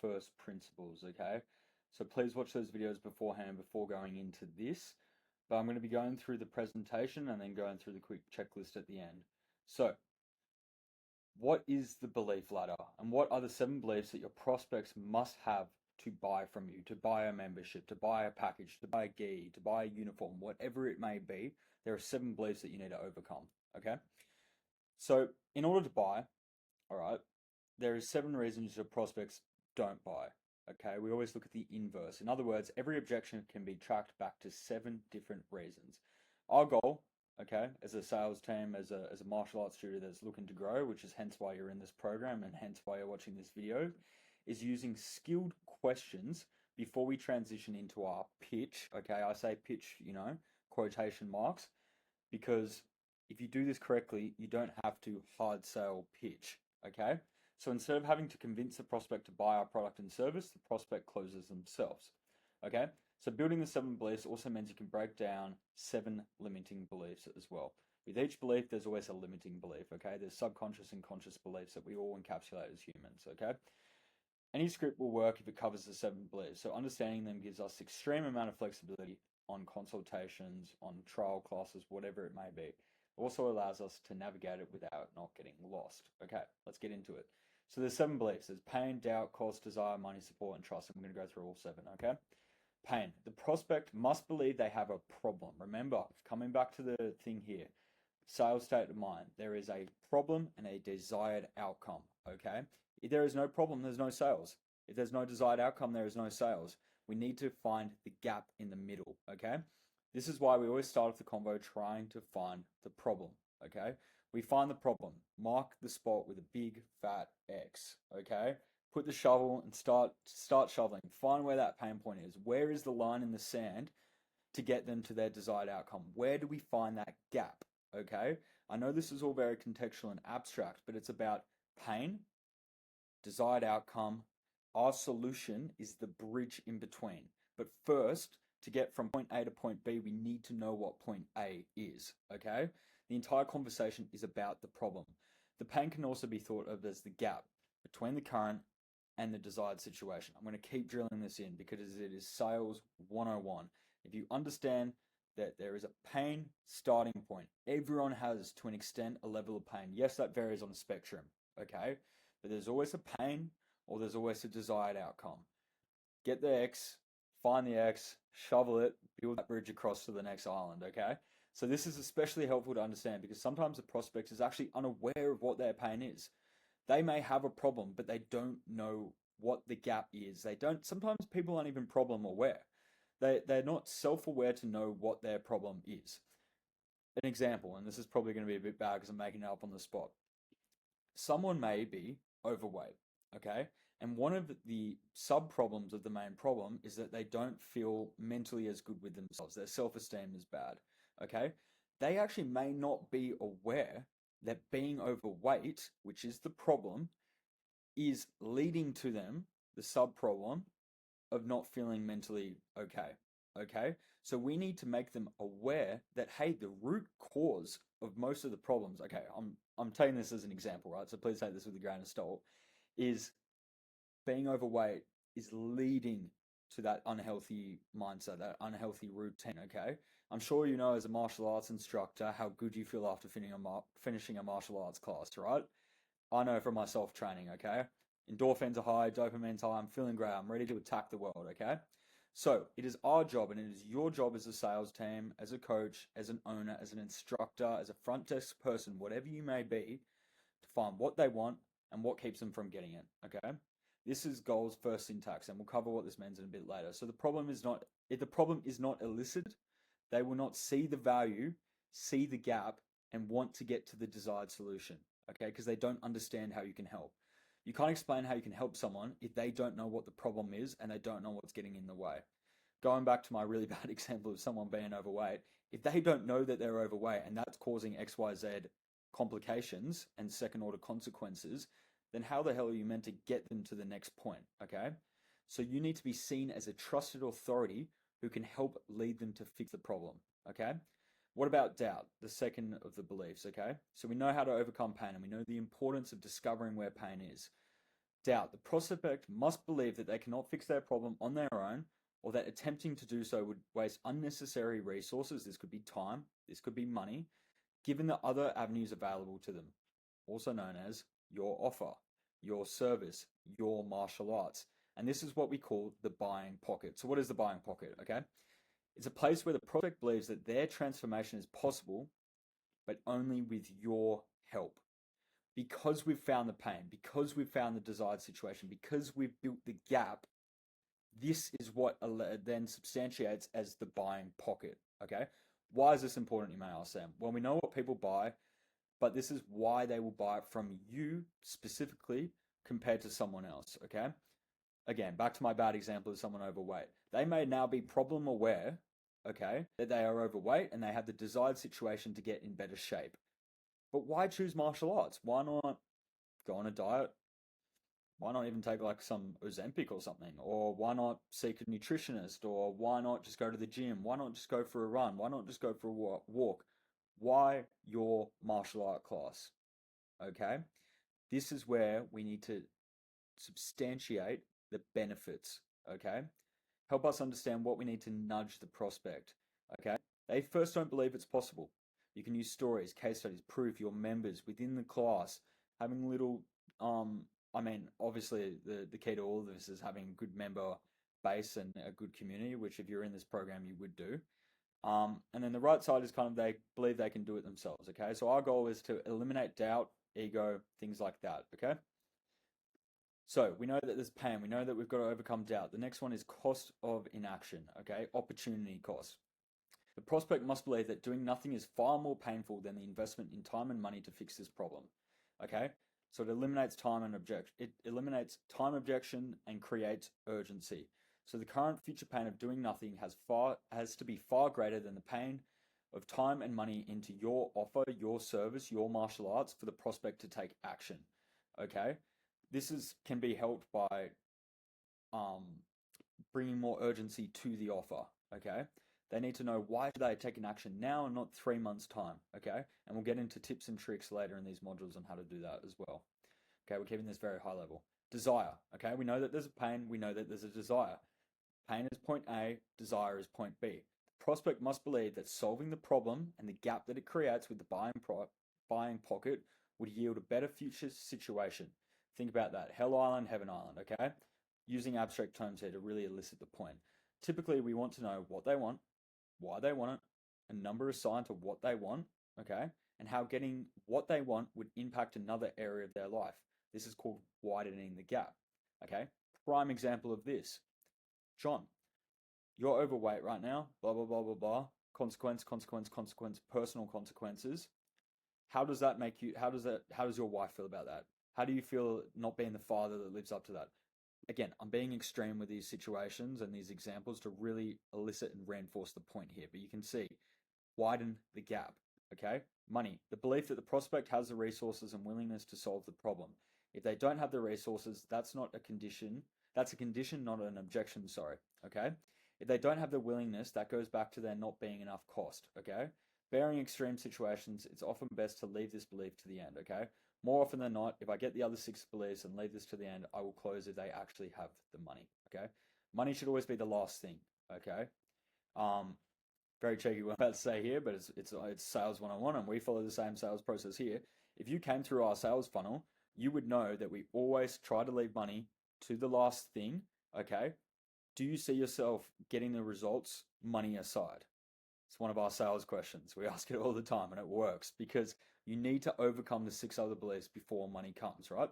first principles, okay? So please watch those videos beforehand before going into this. But I'm going to be going through the presentation and then going through the quick checklist at the end. So, what is the belief ladder? And what are the 7 beliefs that your prospects must have to buy from you, to buy a membership, to buy a package, to buy a gi, to buy a uniform, whatever it may be? There are 7 beliefs that you need to overcome, okay? So, in order to buy, all right, there are 7 reasons your prospects don't buy. Okay, we always look at the inverse. In other words, every objection can be tracked back to 7 different reasons. Our goal, okay, as a sales team, as a martial arts studio that's looking to grow, which is hence why you're in this program and hence why you're watching this video, is using skilled questions before we transition into our pitch. Okay, I say pitch, quotation marks, because if you do this correctly, you don't have to hard sell pitch. Okay. So instead of having to convince the prospect to buy our product and service, the prospect closes themselves. Okay. So building the 7 beliefs also means you can break down 7 limiting beliefs as well. With each belief, there's always a limiting belief. Okay. There's subconscious and conscious beliefs that we all encapsulate as humans. Okay. Any script will work if it covers the 7 beliefs. So understanding them gives us extreme amount of flexibility on consultations, on trial classes, whatever it may be. It also allows us to navigate it without not getting lost. Okay, let's get into it. So there's 7 beliefs. There's pain, doubt, cost, desire, money, support, and trust. I'm going to go through all 7, okay? Pain. The prospect must believe they have a problem. Remember, coming back to the thing here, sales state of mind. There is a problem and a desired outcome, okay? If there is no problem, there's no sales. If there's no desired outcome, there is no sales. We need to find the gap in the middle, okay? This is why we always start off the convo trying to find the problem, okay? We find the problem, mark the spot with a big fat X, okay? Put the shovel and start shoveling. Find where that pain point is. Where is the line in the sand to get them to their desired outcome? Where do we find that gap, okay? I know this is all very contextual and abstract, but it's about pain, desired outcome. Our solution is the bridge in between. But first, to get from point A to point B, we need to know what point A is, okay? The entire conversation is about the problem. The pain can also be thought of as the gap between the current and the desired situation. I'm going to keep drilling this in because it is sales 101. If you understand that there is a pain starting point, everyone has, to an extent, a level of pain. Yes, that varies on a spectrum, okay? But there's always a pain or there's always a desired outcome. Get the X, find the X, shovel it, build that bridge across to the next island, okay? So this is especially helpful to understand because sometimes the prospect is actually unaware of what their pain is. They may have a problem, but they don't know what the gap is. Sometimes people aren't even problem aware. They're not self-aware to know what their problem is. An example, and this is probably going to be a bit bad because I'm making it up on the spot. Someone may be overweight, okay? And one of the sub-problems of the main problem is that they don't feel mentally as good with themselves. Their self-esteem is bad, okay? They actually may not be aware that being overweight, which is the problem, is leading to them, the sub-problem, of not feeling mentally okay. Okay? So we need to make them aware that, hey, the root cause of most of the problems, okay, I'm taking this as an example, right? So please take this with a grain of salt, is being overweight is leading to that unhealthy mindset, that unhealthy routine, okay? I'm sure you know as a martial arts instructor how good you feel after finishing a martial arts class, right? I know from my self-training, okay? Endorphins are high, dopamine's high, I'm feeling great, I'm ready to attack the world, okay? So it is our job and it is your job as a sales team, as a coach, as an owner, as an instructor, as a front desk person, whatever you may be, to find what they want and what keeps them from getting it, okay? This is goals first syntax, and we'll cover what this means in a bit later. So the problem is not, if the problem is not elicited, they will not see the value, see the gap, and want to get to the desired solution, okay? Because they don't understand how you can help. You can't explain how you can help someone if they don't know what the problem is and they don't know what's getting in the way. Going back to my really bad example of someone being overweight, if they don't know that they're overweight and that's causing XYZ complications and second order consequences, then how the hell are you meant to get them to the next point, okay? So you need to be seen as a trusted authority who can help lead them to fix the problem, okay? What about doubt? The second of the beliefs, okay? So we know how to overcome pain and we know the importance of discovering where pain is. doubt. The prospect must believe that they cannot fix their problem on their own, or that attempting to do so would waste unnecessary resources. This could be time, this could be money, given the other avenues available to them, also known as your offer, your service, your martial arts. And this is what we call the buying pocket. So, what is the buying pocket? Okay. It's a place where the prospect believes that their transformation is possible, but only with your help. Because we've found the pain, because we've found the desired situation, because we've built the gap, this is what then substantiates as the buying pocket. Okay. Why is this important, you may ask, Sam? Well, we know what people buy, but this is why they will buy it from you specifically compared to someone else. Okay. Again, back to my bad example of someone overweight. They may now be problem aware, okay, that they are overweight and they have the desired situation to get in better shape. But why choose martial arts? Why not go on a diet? Why not even take like some Ozempic or something? Or why not seek a nutritionist? Or why not just go to the gym? Why not just go for a run? Why not just go for a walk? Why your martial art class? Okay? This is where we need to substantiate the benefits. Okay? Help us understand what we need to nudge the prospect. Okay? They first don't believe it's possible. You can use stories, case studies, proof, your members within the class, having little obviously the key to all of this is having a good member base and a good community, which if you're in this program you would do. And then the right side is kind of they believe they can do it themselves. Okay, so our goal is to eliminate doubt, ego, things like that. Okay, so we know that there's pain. We know that we've got to overcome doubt. The next one is cost of inaction. Okay, opportunity cost. The prospect must believe that doing nothing is far more painful than the investment in time and money to fix this problem. Okay, so it eliminates time and objection. It eliminates time objection and creates urgency. So the current future pain of doing nothing has to be far greater than the pain of time and money into your offer, your service, your martial arts for the prospect to take action. Okay, this can be helped by bringing more urgency to the offer. Okay, they need to know why should they take an action now and not 3 months time. Okay, and we'll get into tips and tricks later in these modules on how to do that as well. Okay, we're keeping this very high level. Desire. Okay, we know that there's a pain, we know that there's a desire. Pain is point A, desire is point B. The prospect must believe that solving the problem and the gap that it creates with the buying pocket would yield a better future situation. Think about that. Hell Island, Heaven Island, okay? Using abstract terms here to really elicit the point. Typically, we want to know what they want, why they want it, a number assigned to what they want, okay? And how getting what they want would impact another area of their life. This is called widening the gap, okay? Prime example of this. John, you're overweight right now, blah, blah, blah, blah, blah. Consequence, personal consequences. How does that make you, how does your wife feel about that? How do you feel not being the father that lives up to that? Again, I'm being extreme with these situations and these examples to really elicit and reinforce the point here. But you can see, widen the gap, okay? Money, the belief that the prospect has the resources and willingness to solve the problem. If they don't have the resources, that's not a condition. That's a condition, not an objection, sorry, okay? If they don't have the willingness, that goes back to there not being enough cost, okay? Bearing extreme situations, it's often best to leave this belief to the end, okay? More often than not, if I get the other 6 beliefs and leave this to the end, I will close if they actually have the money, okay? Money should always be the last thing, okay? Very cheeky what I'm about to say here, but it's sales 101 and we follow the same sales process here. If you came through our sales funnel, you would know that we always try to leave money to the last thing, okay? Do you see yourself getting the results money aside? It's one of our sales questions. We ask it all the time and it works because you need to overcome the 6 other beliefs before money comes, right?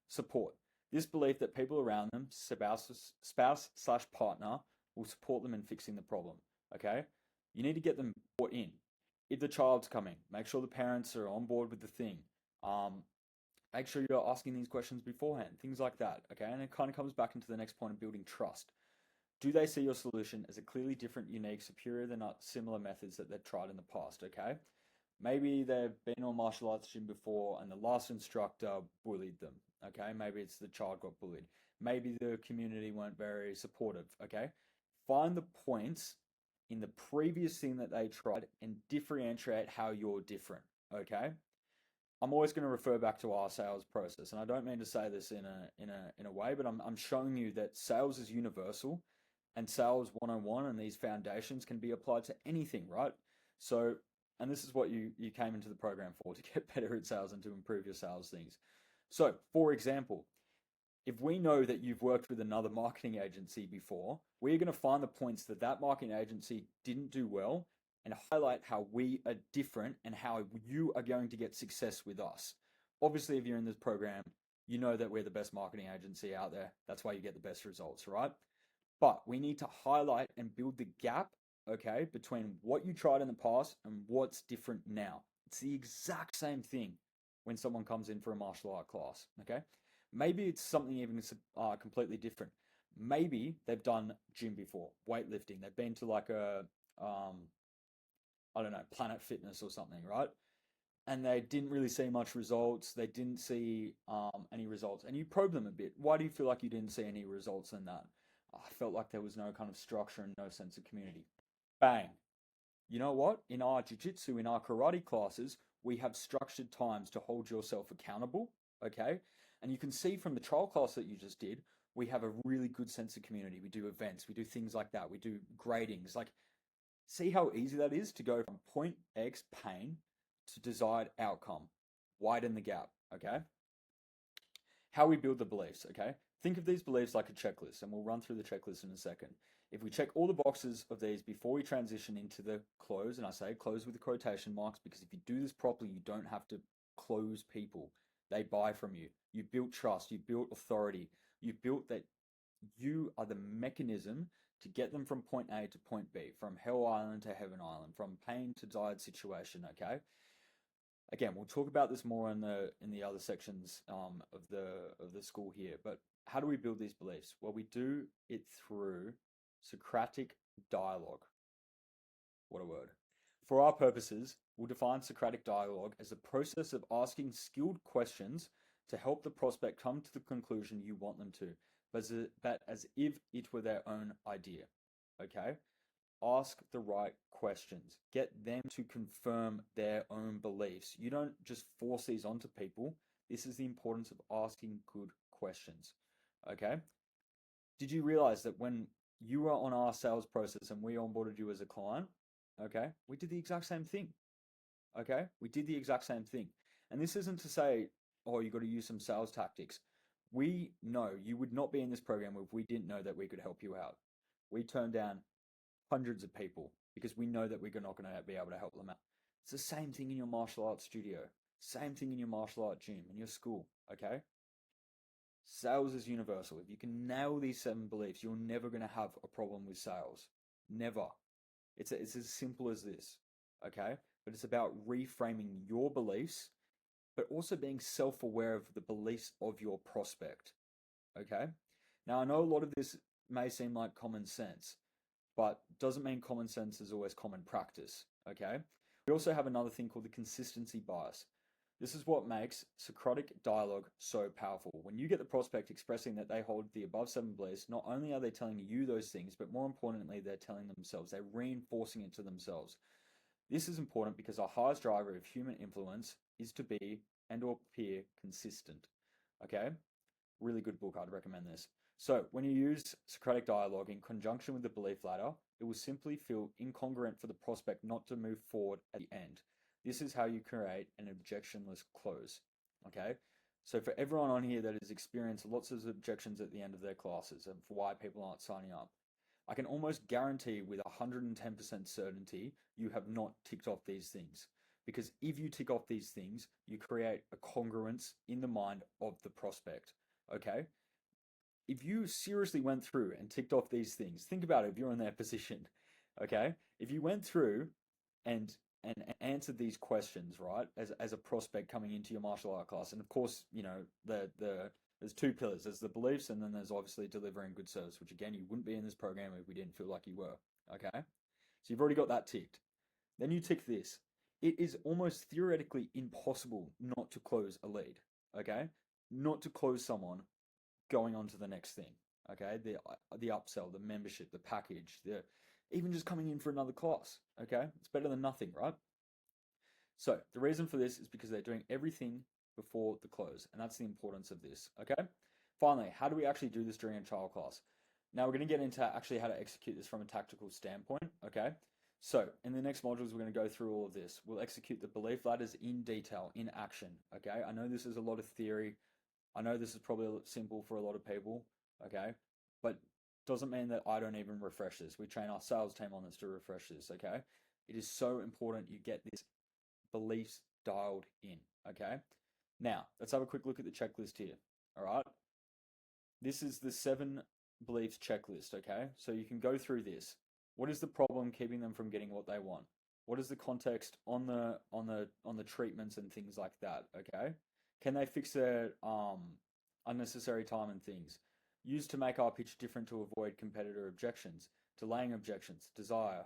Support. This belief that people around them, spouse/partner, will support them in fixing the problem, okay? You need to get them bought in. If the child's coming, make sure the parents are on board with the thing. Make sure you're asking these questions beforehand, things like that, okay? And it kind of comes back into the next point of building trust. Do they see your solution as a clearly different, unique, superior than similar methods that they've tried in the past, okay? Maybe they've been on martial arts gym before and the last instructor bullied them, okay? Maybe it's the child got bullied. Maybe the community weren't very supportive, okay? Find the points in the previous thing that they tried and differentiate how you're different, okay? I'm always going to refer back to our sales process, and I don't mean to say this in a way, but I'm showing you that sales is universal, and sales 101 and these foundations can be applied to anything, right? So, and this is what you came into the program for, to get better at sales and to improve your sales things. So, for example, if we know that you've worked with another marketing agency before, we're going to find the points that that marketing agency didn't do well and highlight how we are different and how you are going to get success with us. Obviously, if you're in this program, you know that we're the best marketing agency out there. That's why you get the best results, right? But we need to highlight and build the gap, okay, between what you tried in the past and what's different now. It's the exact same thing when someone comes in for a martial art class, okay? Maybe it's something even completely different. Maybe they've done gym before, weightlifting. They've been to like I don't know, Planet Fitness or something, right? And they didn't really see much results. They didn't see any results. And you probe them a bit. Why do you feel like you didn't see any results in that? I felt like there was no kind of structure and no sense of community. Bang. You know what? In our jiu-jitsu, in our karate classes, we have structured times to hold yourself accountable, okay? And you can see from the trial class that you just did, we have a really good sense of community. We do events, we do things like that. We do gradings. Like, see how easy that is to go from point X pain to desired outcome. Widen the gap, okay? How we build the beliefs, okay? Think of these beliefs like a checklist, and we'll run through the checklist in a second. If we check all the boxes of these before we transition into the close, and I say close with the quotation marks because if you do this properly, you don't have to close people. They buy from you. You built trust, you built authority, you built that you are the mechanism to get them from point A to point B, from Hell Island to Heaven Island, from pain to desired situation, okay? Again, we'll talk about this more in the other sections of the school here. But how do we build these beliefs? Well, we do it through Socratic dialogue. What a word! For our purposes, we'll define Socratic dialogue as the process of asking skilled questions to help the prospect come to the conclusion you want them to, but as if it were their own idea. Okay? Ask the right questions. Get them to confirm their own beliefs. You don't just force these onto people. This is the importance of asking good questions. Okay? Did you realize that when you were on our sales process and we onboarded you as a client, okay, we did the exact same thing. Okay? We did the exact same thing. And this isn't to say, oh, you got to use some sales tactics. We know you would not be in this program if we didn't know that we could help you out. We turned down hundreds of people because we know that we're not going to be able to help them out. It's the same thing in your martial arts studio, same thing in your martial art gym, in your school, okay? Sales is universal. If you can nail these 7 beliefs, you're never going to have a problem with sales. Never. It's as simple as this, okay? But it's about reframing your beliefs, but also being self-aware of the beliefs of your prospect, okay? Now, I know a lot of this may seem like common sense, but doesn't mean common sense is always common practice, okay? We also have another thing called the consistency bias. This is what makes Socratic dialogue so powerful. When you get the prospect expressing that they hold the above 7 beliefs, not only are they telling you those things, but more importantly, they're telling themselves, they're reinforcing it to themselves. This is important because our highest driver of human influence is to be and or appear consistent, okay? Really good book, I'd recommend this. So when you use Socratic dialogue in conjunction with the belief ladder, it will simply feel incongruent for the prospect not to move forward at the end. This is how you create an objectionless close, okay? So for everyone on here that has experienced lots of objections at the end of their classes and for why people aren't signing up, I can almost guarantee with 110% certainty you have not ticked off these things. Because if you tick off these things, you create a congruence in the mind of the prospect, okay? If you seriously went through and ticked off these things, think about it if you're in their position, okay? If you went through and answered these questions, right, as a prospect coming into your martial art class, and of course, you know, there's 2 pillars. There's the beliefs, and then there's obviously delivering good service, which again, you wouldn't be in this program if we didn't feel like you were, okay? So you've already got that ticked. Then you tick this. It is almost theoretically impossible not to close a lead, okay? Not to close someone going on to the next thing, okay? The upsell, the membership, the package, even just coming in for another class, okay? It's better than nothing, right? So the reason for this is because they're doing everything before the close, and that's the importance of this, okay? Finally, how do we actually do this during a trial class? Now we're going to get into actually how to execute this from a tactical standpoint, okay? So in the next modules, we're going to go through all of this. We'll execute the belief ladders in detail, in action, okay? I know this is a lot of theory. I know this is probably simple for a lot of people, okay? But doesn't mean that I don't even refresh this. We train our sales team on this to refresh this, okay? It is so important you get this beliefs dialed in, okay? Now, let's have a quick look at the checklist here, all right? This is the 7 beliefs checklist, okay? So you can go through this. What is the problem keeping them from getting what they want? What is the context on the treatments and things like that, okay? Can they fix their unnecessary time and things? Used to make our pitch different to avoid competitor objections, delaying objections, desire,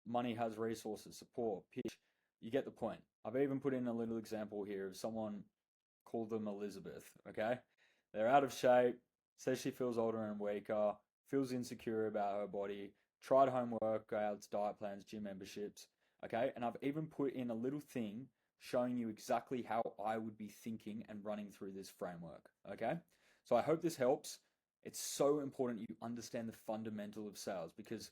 money has resources, support, pitch. You get the point. I've even put in a little example here of someone called them Elizabeth, okay? They're out of shape, says she feels older and weaker, feels insecure about her body, tried home workouts, diet plans, gym memberships, okay? And I've even put in a little thing showing you exactly how I would be thinking and running through this framework, okay? So I hope this helps. It's so important you understand the fundamental of sales, because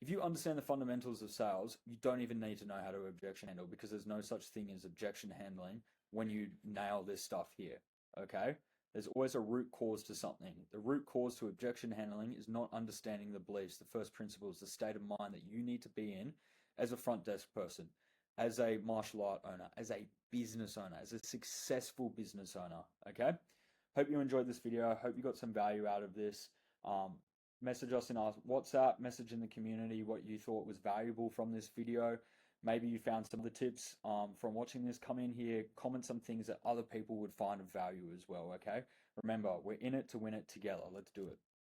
if you understand the fundamentals of sales, you don't even need to know how to objection handle, because there's no such thing as objection handling when you nail this stuff here, okay? There's always a root cause to something. The root cause to objection handling is not understanding the beliefs, the first principles, the state of mind that you need to be in as a front desk person, as a martial art owner, as a business owner, as a successful business owner, okay? Hope you enjoyed this video. I hope you got some value out of this. Message us in our WhatsApp, message in the community what you thought was valuable from this video. Maybe you found some of the tips from watching this. Come in here, comment some things that other people would find of value as well, okay? Remember, we're in it to win it together. Let's do it.